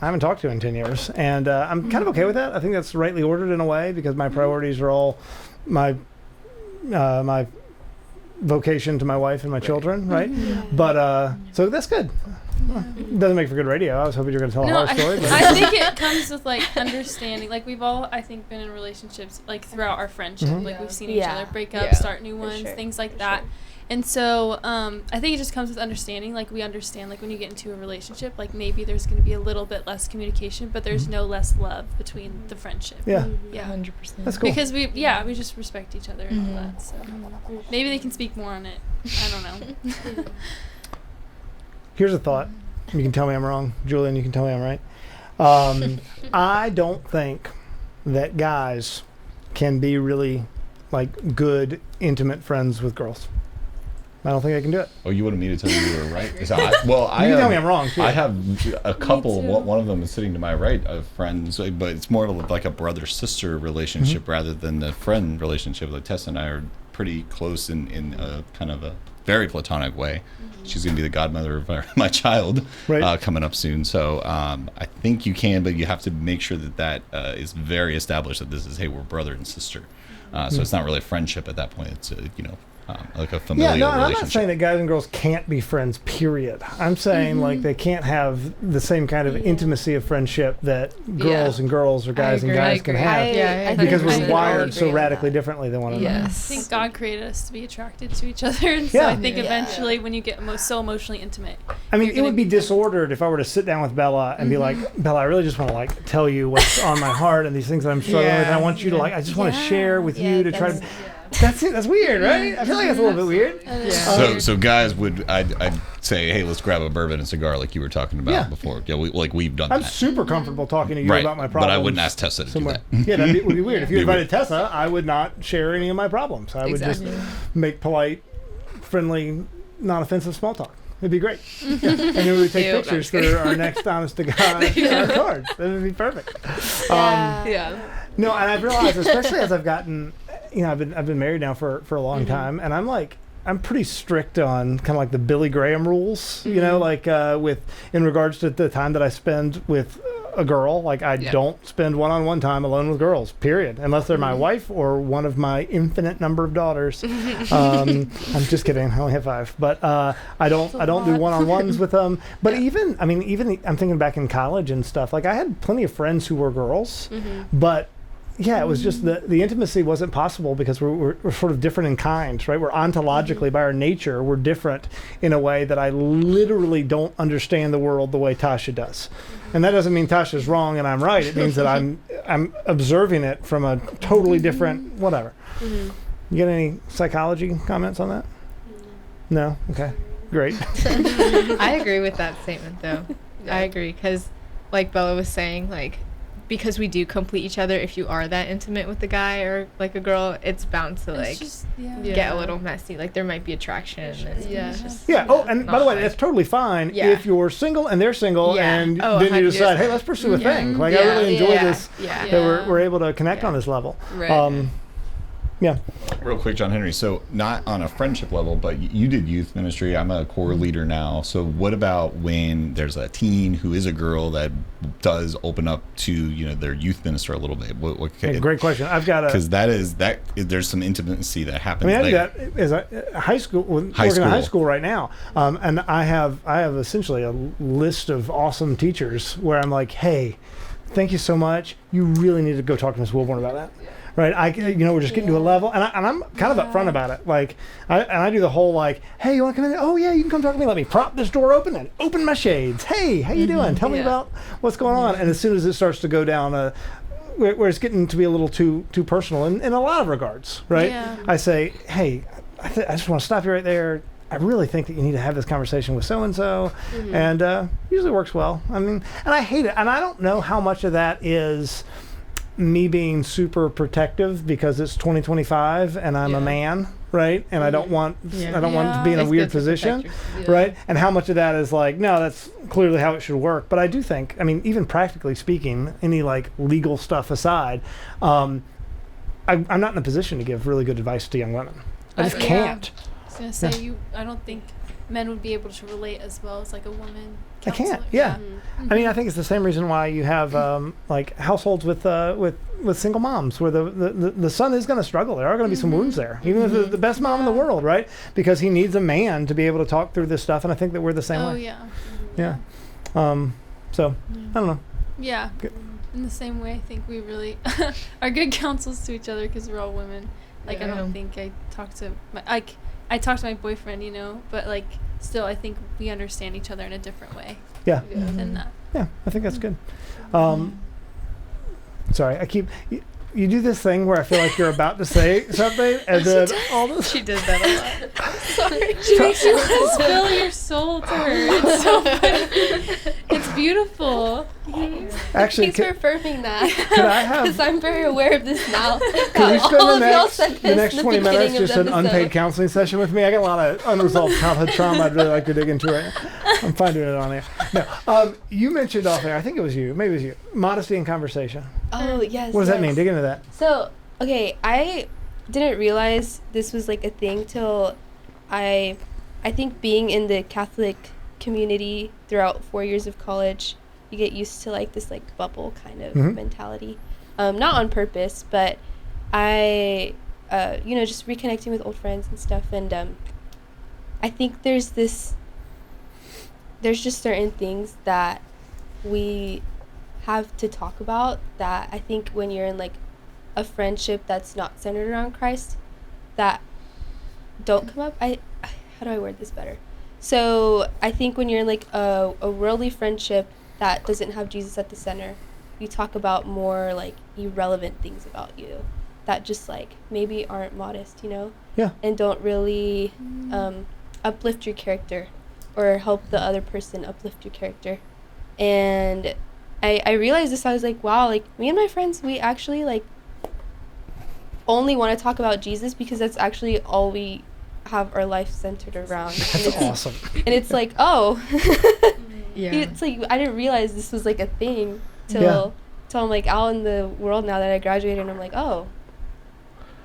haven't talked to in 10 years. And I'm kind of okay with that. I think that's rightly ordered in a way because my priorities are all my vocation to my wife and my children, right? But so that's good. Doesn't make for good radio. I was hoping you were going to tell a horror story. But I think it comes with like understanding. Like we've all, I think, been in relationships like throughout our friendship. Like we've seen each other break up, start new ones, things like that. And so I think it just comes with understanding. Like we understand, like when you get into a relationship, like maybe there's going to be a little bit less communication, but there's no less love between the friendship. Yeah. Yeah. 100%. That's cool. Because we just respect each other and all that. So maybe they can speak more on it. I don't know. Here's a thought. You can tell me I'm wrong. Julian, you can tell me I'm right. I don't think that guys can be really like good, intimate friends with girls. I don't think I can do it. Oh, you wanted me to tell you you were right? So I You can tell me I'm wrong, too. I have a couple. too. One of them is sitting to my right of friends, but it's more of like a brother-sister relationship rather than the friend relationship. Like Tessa and I are pretty close in a kind of a very platonic way. She's going to be the godmother of my child Right. coming up soon. So I think you can, but you have to make sure that is very established that this is, hey, we're brother and sister. So it's not really a friendship at that point. It's, like a familial Yeah, no, and I'm relationship. not saying that guys and girls can't be friends, period. I'm saying, like, they can't have the same kind of intimacy of friendship that girls and girls or guys and agree. guys I can agree. have. Yeah, because I we're totally wired so agree on radically that. differently than one another. I Yes. think God created us to be attracted to each other, and so Yeah. I think Yeah. eventually, when you get so emotionally intimate, I mean, you're it would gonna be be- disordered if I were to sit down with Bella and be like, Bella, I really just want to like tell you what's on my heart and these things that I'm struggling with. And I want you to like, I just want to share with you to try to. That's it. That's weird, right? I feel like that's a little bit weird. So guys I'd say, hey, let's grab a bourbon and cigar like you were talking about Yeah. before. Yeah, we've done I'm that. super comfortable talking to you Right, about my but problems. I wouldn't ask Tessa to do somewhere. that. Yeah, that would be weird. If you Be invited Tessa, I would not share any of my problems. I would Exactly. just make polite, friendly, non-offensive small talk. It'd be great. And then we would take Ew, pictures I'm for our next honest to God our cards. That would be perfect. Yeah. No, and I've realized, especially as I've gotten, I've been married now for a long time, and I'm pretty strict on kind of like the Billy Graham rules, like in regards to the time that I spend with a girl. Like I don't spend one-on-one time alone with girls, period, unless they're my wife or one of my infinite number of daughters. I'm just kidding. I only have 5, but I don't do one-on-ones with them. But even I'm thinking back in college and stuff. Like I had plenty of friends who were girls, but yeah, it was just the intimacy wasn't possible because we're sort of different in kind, right? We're ontologically, by our nature, we're different in a way that I literally don't understand the world the way Tasha does. And that doesn't mean Tasha's wrong and I'm right. It means that I'm observing it from a totally different whatever. You got any psychology comments on that? No? Okay. Great. I agree with that statement, though. I agree, because, like Bella was saying, like, because we do complete each other, if you are that intimate with a guy or, like, a girl, it's bound to, like, it's just, get a little messy. Like, there might be attraction. And Yeah. it's just, Yeah. Oh, and by not the way, like- that's totally fine Yeah. if you're single and they're single, Yeah. and Oh, then you decide, 100%. hey, let's pursue a thing. Like Yeah. I really enjoy Yeah. this. Yeah. That we're able to connect on this level. Right. Yeah. Real quick, John Henry. So not on a friendship level, but you did youth ministry. I'm a core leader now. So what about when there's a teen who is a girl that does open up to their youth minister a little bit? What Hey, great question. I've got because there's some intimacy that I happens. mean, I do there. that as a high school. Working High in high school. school right now, and I have essentially a list of awesome teachers where I'm like, hey, thank you so much. You really need to go talk to Miss Wilborn about that. Right, we're just getting to a level, and I'm kind of upfront about it. Like, I do the whole like, hey, you want to come in? Oh yeah, you can come talk to me. Let me prop this door open and open my shades. Hey, how you doing? Tell me about what's going on. And as soon as it starts to go down, where it's getting to be a little too personal, in a lot of regards, right? Yeah. I say, hey, I just want to stop you right there. I really think that you need to have this conversation with so and so, and usually works well. I mean, and I hate it, and I don't know how much of that is me being super protective because it's 2025 and I'm a man, right? And I don't want to be in a It's weird good to position, protect right? And how much of that is like, no, that's clearly how it should work. But I do think, I mean, even practically speaking, any like legal stuff aside, I'm not in a position to give really good advice to young women. I just can't. I was gonna say I don't think men would be able to relate as well as like a woman. I can't. counselor. Yeah. I mean, I think it's the same reason why you have like households with single moms, where the son is going to struggle. There are going to be some wounds there, even if they're the best mom in the world, right? Because he needs a man to be able to talk through this stuff. And I think that we're the same Oh way. yeah. Yeah. So I don't know. Yeah. Good. In the same way, I think we really are good counsels to each other because we're all women. Like I don't think I talk to I talk to my boyfriend, but like still I think we understand each other in a different way Yeah. than that. Yeah. I think that's good. Sorry, I keep. You do this thing where I feel like you're about to say something, and then all this. She does that a lot. Sorry. She makes you want to spill your soul to her. It's so funny. It's beautiful. Actually, Thanks for affirming that. could I have? Because I'm very aware of this now. Can we spend All the of y'all next, said the this next in 20 minutes beginning of just the an episode. unpaid counseling session with me? I got a lot of unresolved childhood trauma I'd really like to dig into right now. I'm fine doing it on air. No, you mentioned off air, I think it was you, maybe it was you, modesty in conversation. Oh, yes. What does that mean? yes. Dig into that. So, okay, I didn't realize this was like a thing till I think being in the Catholic community throughout 4 years of college, you get used to like this like bubble kind of mentality. Not on purpose, but I, just reconnecting with old friends and stuff. And I think there's just certain things that we have to talk about that I think when you're in like a friendship that's not centered around Christ, that don't come up. How do I word this better? So I think when you're in like a worldly friendship that doesn't have Jesus at the center, you talk about more like irrelevant things about you that just like maybe aren't modest, Yeah. and don't really uplift your character or help the other person uplift your character. And I realized this. I was like, wow, like me and my friends, we actually like only want to talk about Jesus because that's actually all we have our life centered around. That's awesome. And it's like, oh, Yeah. it's like I didn't realize this was like a thing till I'm like out in the world now that I graduated, and I'm like, oh,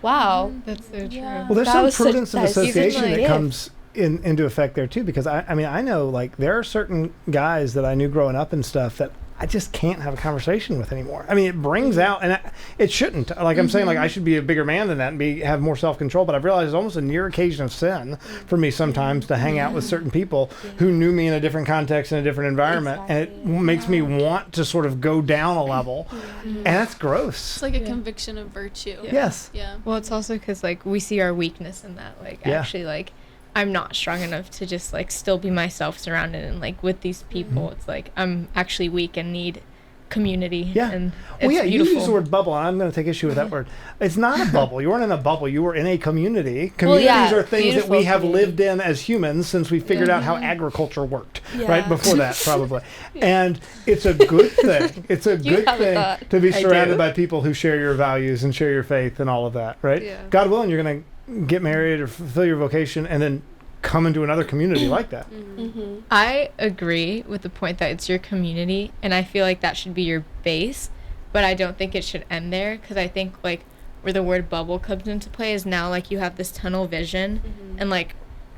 wow. That's so true. Yeah. Well, there's That some was such- prudence of that is association even that like- comes into effect there too, because I know like there are certain guys that I knew growing up and stuff that I just can't have a conversation with anymore. I mean, it brings out, and it shouldn't. Like I'm saying, like I should be a bigger man than that and have more self-control. But I've realized it's almost a near occasion of sin for me sometimes to hang out with certain people who knew me in a different context and a different environment, and it makes me want to sort of go down a level, and that's gross. It's like a conviction of virtue. Yes. Yeah. Well, it's also because like we see our weakness in that. Like Yeah. actually, like I'm not strong enough to just like still be myself surrounded and like with these people. It's like I'm actually weak and need community. Yeah. And Well, it's yeah, beautiful. you use the word bubble, and I'm going to take issue with that word. It's not a bubble. You weren't in a bubble. You were in a community. Well, Communities yeah, are things that we beautiful have community. lived in as humans since we figured out how agriculture worked, Yeah. right? Before that, probably. And it's a good thing. It's a good have a thing thought. to be I surrounded do. by people who share your values and share your faith and all of that, right? Yeah. God willing, you're going to get married or fulfill your vocation and then come into another community like that. Mm-hmm. I agree with the point that it's your community, and I feel like that should be your base, but I don't think it should end there, because I think like where the word bubble comes into play is now like you have this tunnel vision, and like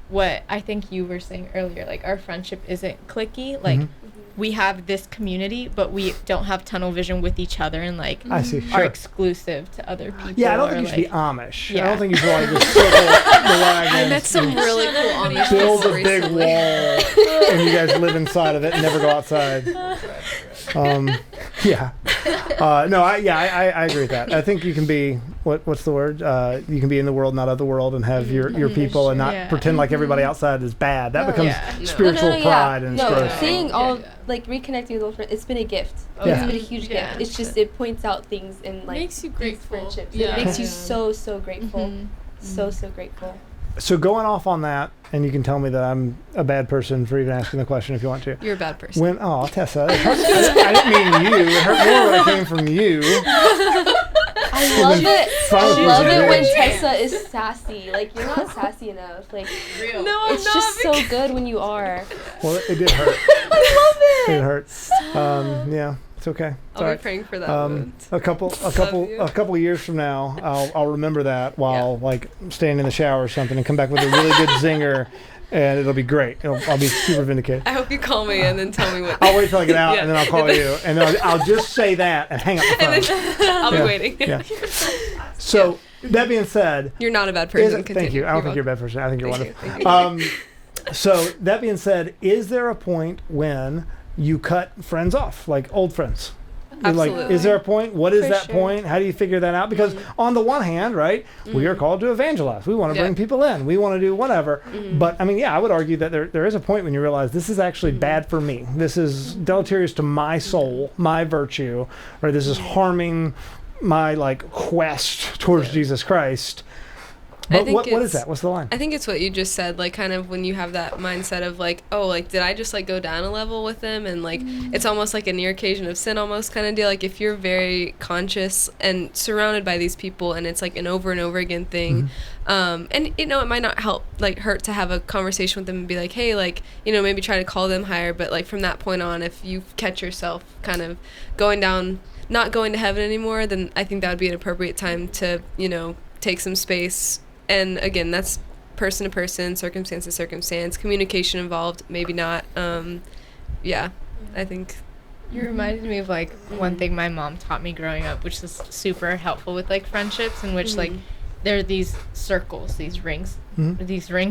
what I think you were saying earlier, like our friendship isn't cliquey, like we have this community, but we don't have tunnel vision with each other, and like I see. are Sure. exclusive to other people. Yeah, I don't or, think you should like, be Amish. I Yeah. don't think you should like just circle the wagons. I met some really cool Amish Build people a big recently. wall, and you guys live inside of it and never go outside. Yeah. No, I agree with that. I think you can be what's the word? You can be in the world, not of the world, and have your people, and not Yeah. pretend like everybody outside is bad. That becomes Yeah. spiritual pride and it's gross. Seeing Yeah, all yeah. like reconnecting with old friends, it's been a gift. Yeah. It's been a huge Yeah. gift. It's just it points out things in like Makes you these grateful. friendships. Yeah. It makes you Yeah. so grateful. Mhm. So grateful. So going off on that, and you can tell me that I'm a bad person for even asking the question if you want to. You're a bad person. When Tessa, it hurts- I didn't mean you. It hurt more when it came from you. I love it. Follow I love through. it when Tessa is sassy. Like you're not sassy enough. Like No, I'm it's not. just so good when you are. Well, it did hurt. I love It it. hurt. Yeah, it's okay. It's I'll all be right. praying for that. A Love you. couple years from now, I'll remember that while like staying in the shower or something, and come back with a really good zinger, and it'll be great. I'll be super vindicated. I hope you call me and then tell me what. I'll wait till I get out, Yeah. and then I'll call you, and then I'll just say that and hang up the phone. And then I'll Yeah. be waiting. Yeah. So that being said, You're not a bad person. thank you. I don't think you're a welcome. bad person. I think you're Thank wonderful. you. So that being said, is there a point when you cut friends off, like old friends? Like, Absolutely. is there a point? What is For that sure. point? How do you figure that out? Because on the one hand, right, we are called to evangelize. We want to Yeah. bring people in. We want to do whatever. But I mean, yeah, I would argue that there is a point when you realize this is actually bad for me. This is deleterious to my soul, my virtue, or this is harming my like quest towards Jesus Christ. But think what is it's- that? What's the line? I think it's what you just said, like kind of when you have that mindset of like, oh, like did I just like go down a level with them, and like it's almost like a near occasion of sin almost kind of deal. Like if you're very conscious and surrounded by these people, and it's like an over and over again thing, and you know it might not hurt to have a conversation with them and be like, hey, like you know maybe try to call them higher, but like from that point on, if you catch yourself kind of going down, not going to heaven anymore, then I think that would be an appropriate time to you know take some space. And again, that's person to person, circumstance to circumstance, communication involved, maybe not. Yeah, I think. You reminded me of like one thing my mom taught me growing up, which is super helpful with like friendships, in which like there are these circles, these rings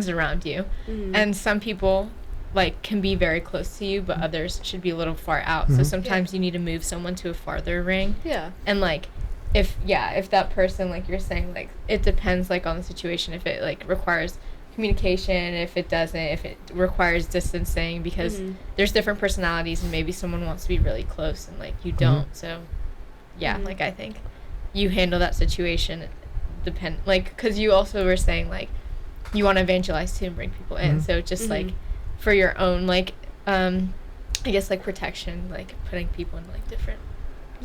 around you, and some people like can be very close to you, but others should be a little far out. So sometimes you need to move someone to a farther ring. Yeah. And like if that person, like you're saying, like it depends like on the situation, if it like requires communication, if it doesn't, if it requires distancing, because there's different personalities and maybe someone wants to be really close and like you don't. So yeah, like I think you handle that situation because you also were saying like you want to evangelize too and bring people in, so just like for your own like I guess like protection, like putting people in like different.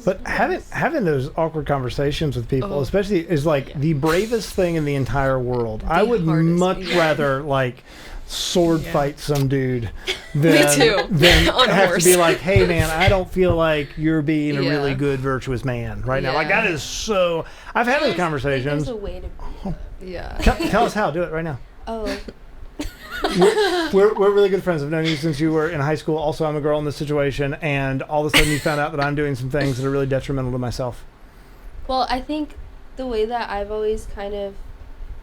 But having those awkward conversations with people, especially, is like the bravest thing in the entire world. I would much rather like sword fight some dude than have to be like, hey man, I don't feel like you're being a really good virtuous man right now. Like that is so. I've had those conversations. There's a way to be. Tell us how. Do it right now. Oh. We're really good friends. I've known you since you were in high school. Also, I'm a girl in this situation, and all of a sudden you found out that I'm doing some things that are really detrimental to myself. Well, I think the way that I've always kind of,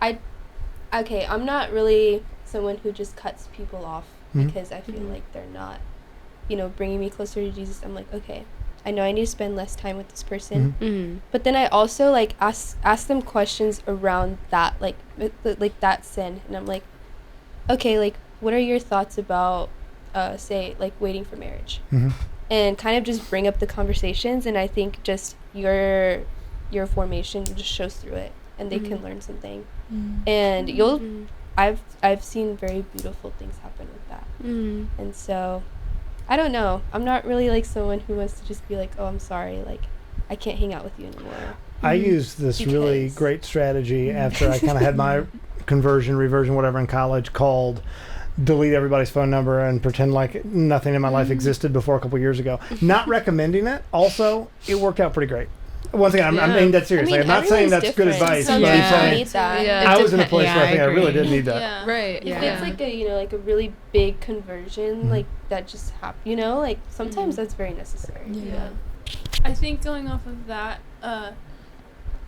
I'm not really someone who just cuts people off because I feel like they're not, bringing me closer to Jesus. I'm like, okay, I know I need to spend less time with this person, but then I also like ask them questions around that, like that sin, and I'm like, okay, like, what are your thoughts about, say, like, waiting for marriage? And kind of just bring up the conversations, and I think just your formation just shows through it, and they can learn something. And I've seen very beautiful things happen with that. And so, I don't know. I'm not really, like, someone who wants to just be like, oh, I'm sorry, like, I can't hang out with you anymore. I used this really great strategy after I kind of had my reversion, whatever, in college, called delete everybody's phone number and pretend like nothing in my life existed before a couple years ago. Not recommending it. Also, it worked out pretty great. Once again, I'm being that serious. I'm not saying that's good advice, but I'm saying I was in a place where I think I really did need that. Yeah. Right. If it's like a like a really big conversion, like that just happened, like sometimes that's very necessary. Yeah. I think going off of that,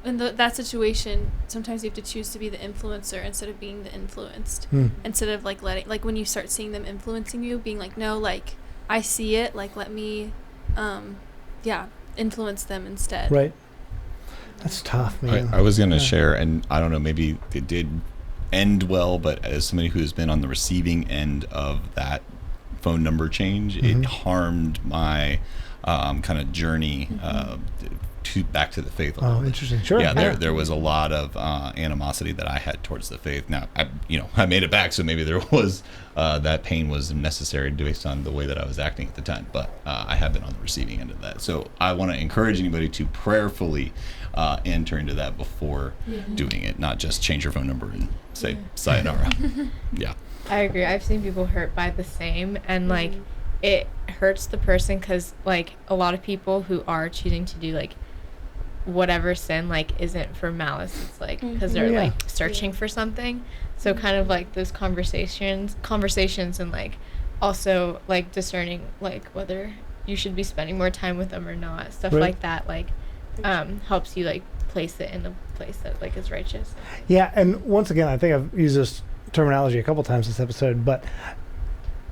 in that situation, sometimes you have to choose to be the influencer instead of being the influenced. Instead of like when you start seeing them influencing you, being like, no, like I see it, like let me, influence them instead. Right. That's tough, man. I was gonna share, and I don't know, maybe it did end well, but as somebody who has been on the receiving end of that phone number change, it harmed my kind of journey back to the faith a little bit. Interesting. Sure. Yeah, there was a lot of animosity that I had towards the faith. Now, I made it back, so maybe there was that pain was necessary based on the way that I was acting at the time. But I have been on the receiving end of that. So I want to encourage anybody to prayerfully enter into that before doing it, not just change your phone number and say sayonara. Yeah. I agree. I've seen people hurt by the same, and like it hurts the person because like a lot of people who are choosing to do like whatever sin like isn't for malice, it's like because they're like searching for something. So kind of like those conversations and like also like discerning like whether you should be spending more time with them or not, stuff like that, like helps you like place it in a place that like is righteous. Yeah, and once again, I think I've used this terminology a couple times this episode, but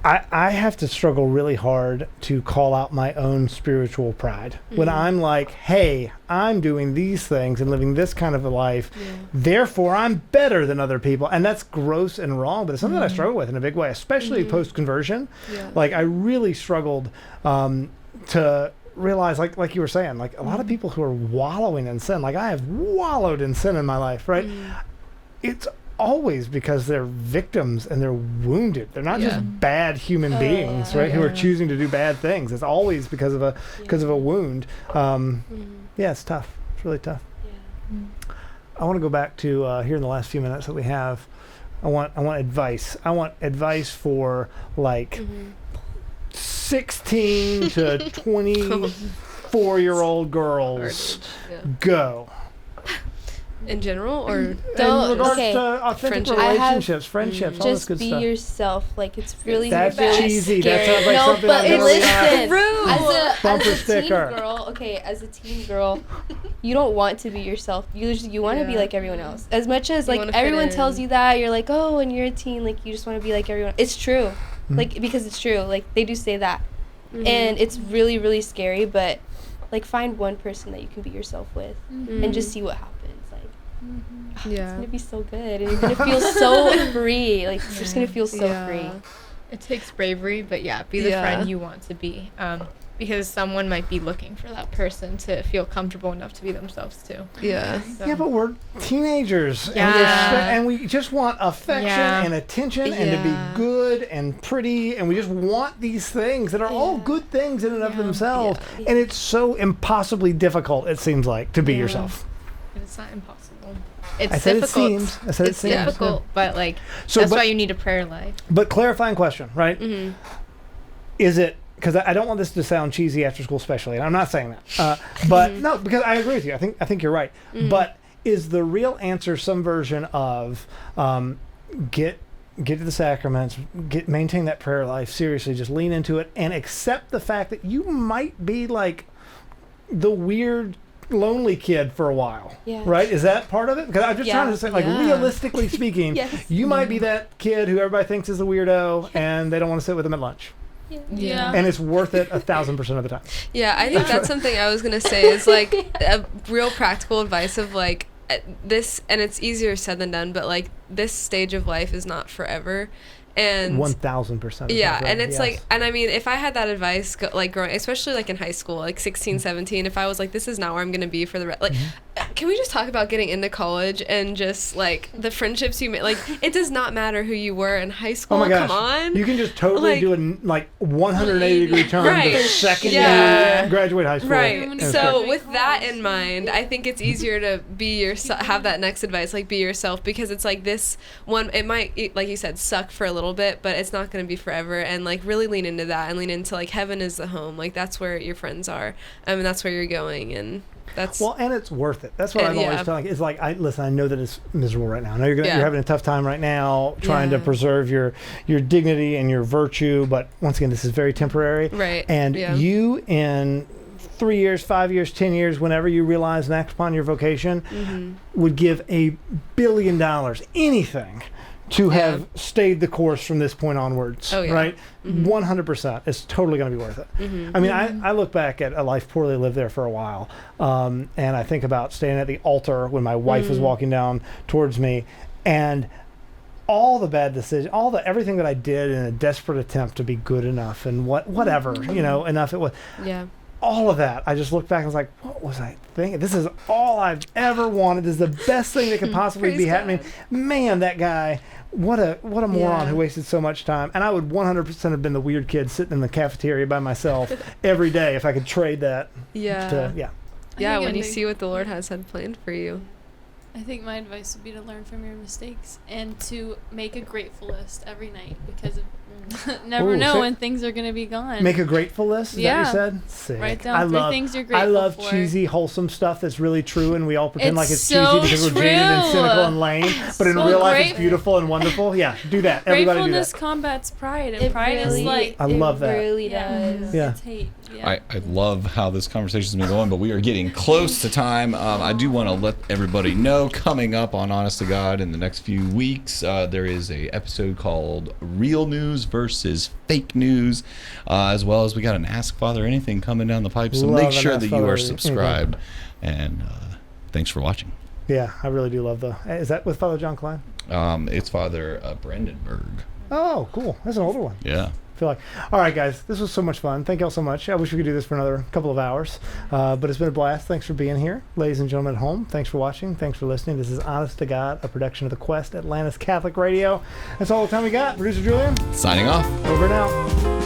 I have to struggle really hard to call out my own spiritual pride. When I'm like, hey, I'm doing these things and living this kind of a life, therefore I'm better than other people. And that's gross and wrong, but it's something that I struggle with in a big way, especially post-conversion. Like, I really struggled to realize, like you were saying, like a lot of people who are wallowing in sin, like I have wallowed in sin in my life, right? it's always because they're victims and they're wounded. They're not Yeah. just bad human beings, yeah. right? Who are Yeah. choosing to do bad things. It's always because of a wound. Yeah, it's tough. It's really tough. I want to go back to here in the last few minutes that we have. I want advice. I want advice for like 16 to 24-year-old girls. Yeah. Go. In general, or Don't- in regards okay. to authentic Friendship. relationships, friendships, all this Just good be stuff. yourself. Like it's really That's really cheesy. That scary. sounds like no, something but I'm gonna read. listen. Rude. Bumper As a sticker. teen girl, okay, as a teen girl, you don't want to be yourself. You want to be Yeah. like everyone else. As much as You like wanna fit everyone in. tells you that, you're like, oh, when you're a teen, like you just want to be like everyone. It's true, like because it's true. Like they do say that, and it's really really scary. But like find one person that you can be yourself with, and just see what happens. Like. It's Yeah. gonna be so good, and you're gonna feel so free. Like you're just gonna feel so free. It takes bravery, but yeah, be the Yeah. friend you want to be. Because someone might be looking for that person to feel comfortable enough to be themselves too. Yeah. So. Yeah, but we're teenagers, and, Yeah. and we just want affection Yeah. and attention and to Yeah. be good and pretty, and we just want these things that are all good things in and of themselves. Yeah. And it's so impossibly difficult, it seems like, to be Yeah. yourself. But it's not impossible. It's I said difficult. it seems. I said It's it seems. difficult, but like So, that's but- why you need a prayer life. But clarifying question, right? Mm-hmm. Is it, because I don't want this to sound cheesy after school especially, and I'm not saying that. But no, because I agree with you. I think you're right. But is the real answer some version of get to the sacraments, maintain that prayer life, seriously, just lean into it and accept the fact that you might be like the weird lonely kid for a while, Yeah. right? Is that part of it? Because I'm just trying to say, like, Yeah. realistically speaking, Yes. you might be that kid who everybody thinks is a weirdo and they don't want to sit with them at lunch. Yeah. And it's worth it 1,000% of the time. Yeah, I think that's something I was gonna say is like a real practical advice of like this, and it's easier said than done, but like this stage of life is not forever, and 1,000%. yeah, and it's yes. like, and I mean, if I had that advice, like growing, especially like in high school, like 16, 17, if I was like, this is not where I'm going to be for the rest, like, can we just talk about getting into college and just like the friendships you make? Like, it does not matter who you were in high school. Oh my gosh. Come on. You can just totally Like- do a 180-degree turn Right. the second Yeah. you graduate high school. Right. And it's So great. with that in mind, I think it's easier to be yourself, have that next advice, like be yourself, because it's like this one, it might, like you said, suck for a little bit, but it's not going to be forever. And like really lean into that and lean into like heaven is the home. Like that's where your friends are. I mean, that's where you're going. And that's, Well, and it's worth it. That's what I'm yeah. always telling. It's like, I know that it's miserable right now. I know you're Yeah. you're having a tough time right now, trying to Yeah. preserve your dignity and your virtue. But once again, this is very temporary. Right. And Yeah. you, in 3 years, 5 years, 10 years, whenever you realize and act upon your vocation, would give $1 billion, anything, to Yeah. have stayed the course from this point onwards. Oh, yeah. Right? 100%. It's totally going to be worth it. I mean, I look back at a life poorly lived there for a while, and I think about standing at the altar when my wife was walking down towards me, and all the bad decisions, everything that I did in a desperate attempt to be good enough, and whatever, enough it was. yeah. All of that, I just looked back and was like, what was I thinking? This is all I've ever wanted. This is the best thing that could possibly be Praise happening. Man, that guy, what a moron Yeah. who wasted so much time. And I would 100% have been the weird kid sitting in the cafeteria by myself every day if I could trade that Yeah. to, yeah. Yeah. think When you I- see what the Lord has had planned for you. I think my advice would be to learn from your mistakes and to make a grateful list every night because of never Ooh, know so- when things are going to be gone. Make a grateful list, is that Yeah. what you said? Sick. Write down I 3 love, things you're I grateful love for. cheesy, wholesome stuff that's really true, and we all pretend like It's it's so cheesy because we're jaded and true. cynical and lame. But in So real life, it's great- beautiful and wonderful. Yeah, do that. Everybody do Gratefulness that. combats pride, and It pride really, is like I love that. It really yeah, does. Yeah. it's hate. Yeah. I love how this conversation's been going, but we are getting close to time. I do want to let everybody know, coming up on Honest to God in the next few weeks, there is a episode called Real News versus Fake News, as well as we got an Ask Father Anything coming down the pipe. So Love make an sure Ask that you Father are Anything. subscribed. And thanks for watching. Yeah, I really do love the. Is that with Father John Klein? It's Father Brandenburg. Oh, cool. That's an older one. Yeah. feel like. All right, guys, this was so much fun. Thank y'all so much. I wish we could do this for another couple of hours, but it's been a blast. Thanks for being here, ladies and gentlemen at home. Thanks for watching. Thanks for listening. This is Honest to God, a production of The Quest, Atlanta's Catholic Radio. That's all the time we got. Producer Julian, Signing off. over and out.